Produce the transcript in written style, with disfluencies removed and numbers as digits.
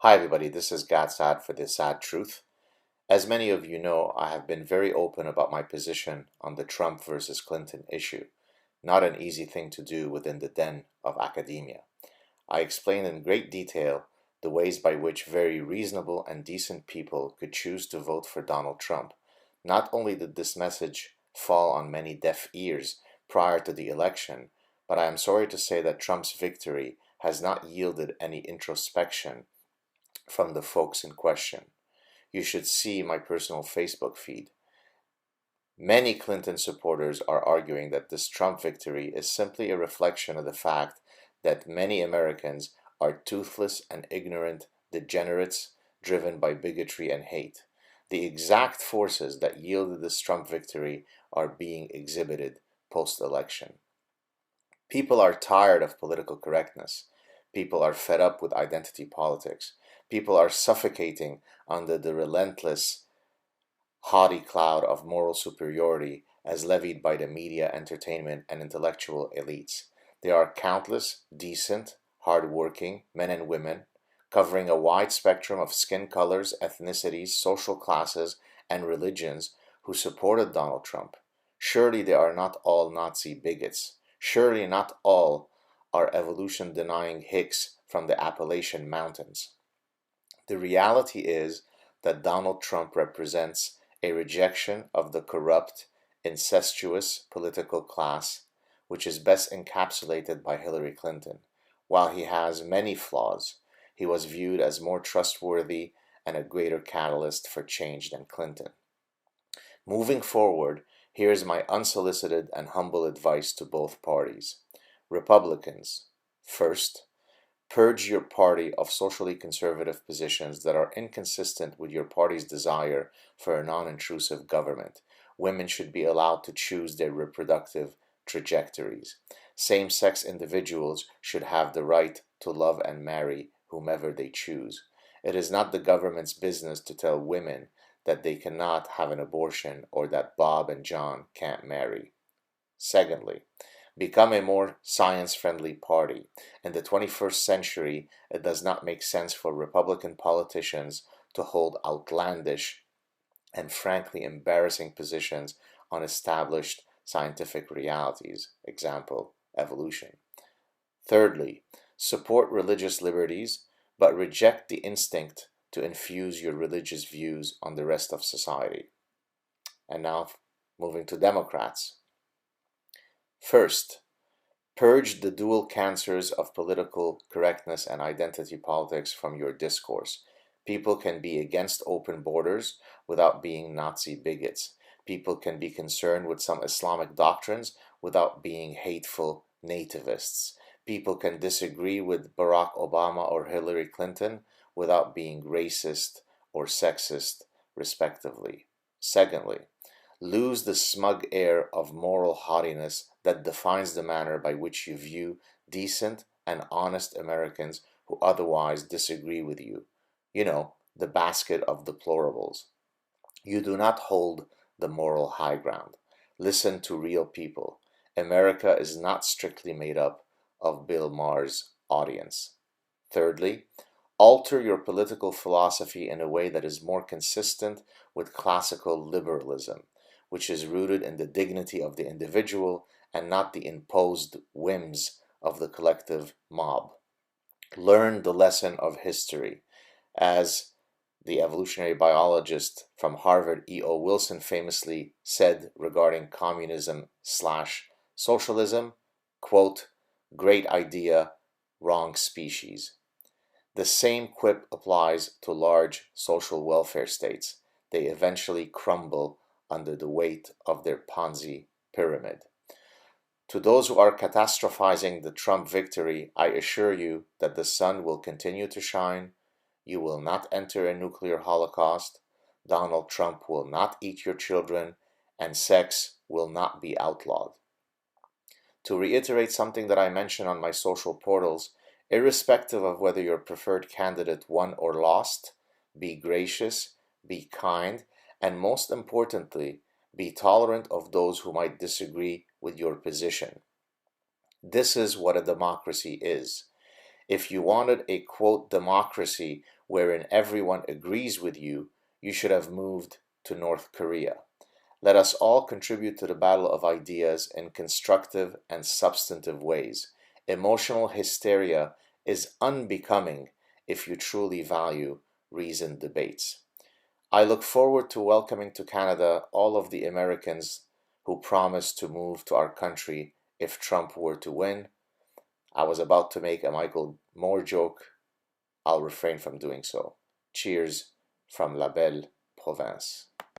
Hi everybody, this is SAAD for the SAAD Truth. As many of you know, I have been very open about my position on the Trump versus Clinton issue. Not an easy thing to do within the den of academia. I explain in great detail the ways by which very reasonable and decent people could choose to vote for Donald Trump. Not only did this message fall on many deaf ears prior to the election, but I am sorry to say that Trump's victory has not yielded any introspection from the folks in question. You should see my personal Facebook feed. Many Clinton supporters are arguing that this Trump victory is simply a reflection of the fact that many Americans are toothless and ignorant degenerates driven by bigotry and hate. The exact forces that yielded this Trump victory are being exhibited post-election. People are tired of political correctness. People are fed up with identity politics. People are suffocating under the relentless, haughty cloud of moral superiority as levied by the media, entertainment, and intellectual elites. There are countless, decent, hard-working men and women covering a wide spectrum of skin colors, ethnicities, social classes, and religions who supported Donald Trump. Surely they are not all Nazi bigots. Surely not all are evolution-denying hicks from the Appalachian Mountains. The reality is that Donald Trump represents a rejection of the corrupt, incestuous political class, which is best encapsulated by Hillary Clinton. While he has many flaws, he was viewed as more trustworthy and a greater catalyst for change than Clinton. Moving forward, here's my unsolicited and humble advice to both parties. Republicans, first, purge your party of socially conservative positions that are inconsistent with your party's desire for a non-intrusive government. Women should be allowed to choose their reproductive trajectories. Same-sex individuals should have the right to love and marry whomever they choose. It is not the government's business to tell women that they cannot have an abortion or that Bob and John can't marry. Secondly, become a more science-friendly party. In the 21st century, it does not make sense for Republican politicians to hold outlandish and frankly embarrassing positions on established scientific realities, example, evolution. Thirdly, support religious liberties, but reject the instinct to infuse your religious views on the rest of society. And now, moving to Democrats. First, purge the dual cancers of political correctness and identity politics from your discourse. People can be against open borders without being Nazi bigots. People can be concerned with some Islamic doctrines without being hateful nativists. People can disagree with Barack Obama or Hillary Clinton without being racist or sexist, respectively. Secondly, lose the smug air of moral haughtiness that defines the manner by which you view decent and honest Americans who otherwise disagree with you. You know, the basket of deplorables. You do not hold the moral high ground. Listen to real people. America is not strictly made up of Bill Maher's audience. Thirdly, alter your political philosophy in a way that is more consistent with classical liberalism, which is rooted in the dignity of the individual and not the imposed whims of the collective mob. Learn the lesson of history. As the evolutionary biologist from Harvard, E.O. Wilson, famously said regarding communism/socialism, quote, great idea, wrong species. The same quip applies to large social welfare states. They eventually crumble under the weight of their Ponzi pyramid. To those who are catastrophizing the Trump victory, I assure you that the sun will continue to shine. You will not enter a nuclear holocaust. Donald Trump will not eat your children, and sex will not be outlawed. To reiterate something that I mentioned on my social portals, irrespective of whether your preferred candidate won or lost, be gracious, be kind, and most importantly, be tolerant of those who might disagree with your position. This is what a democracy is. If you wanted a, quote, democracy wherein everyone agrees with you, you should have moved to North Korea. Let us all contribute to the battle of ideas in constructive and substantive ways. Emotional hysteria is unbecoming if you truly value reasoned debates. I look forward to welcoming to Canada all of the Americans who promised to move to our country if Trump were to win. I was about to make a Michael Moore joke. I'll refrain from doing so. Cheers from La Belle Province.